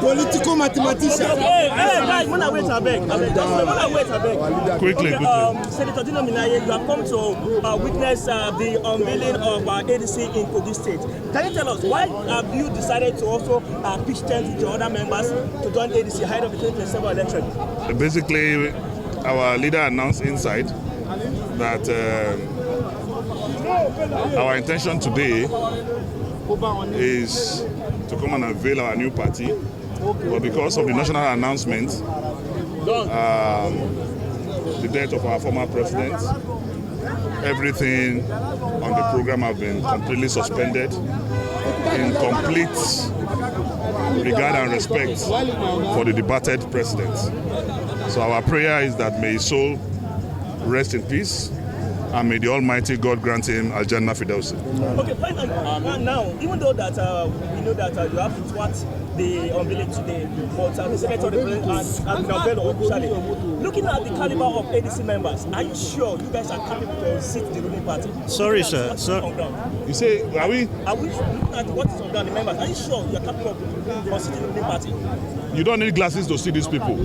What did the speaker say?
Political mathematician. Hey, guys, when I wait, I beg. Quickly. Senator Dino Melaye, you have come to witness the unveiling of ADC in Kogi State. Can you tell us why have you decided to also pitch tent with your other members to join ADC ahead of the 2027 election? Basically, our leader announced inside that our intention today is to come and unveil our new party, but because of the national announcement, the death of our former president, everything on the program has been completely suspended in complete regard and respect for the departed president. So our prayer is that may his soul rest in peace, and may the Almighty God grant him Al-Jannah Fidawsi. Okay, fine. And now, even though that we know that you have to thwart the unveiling today, but the Senate President has unveiled officially. Looking at the caliber of ADC members, are you sure you guys are capable to sit the ruling party? Sorry, sir. You say, are we? Looking at what is on ground, the members, are you sure you are capable of sitting the ruling party? You don't need glasses to see these people.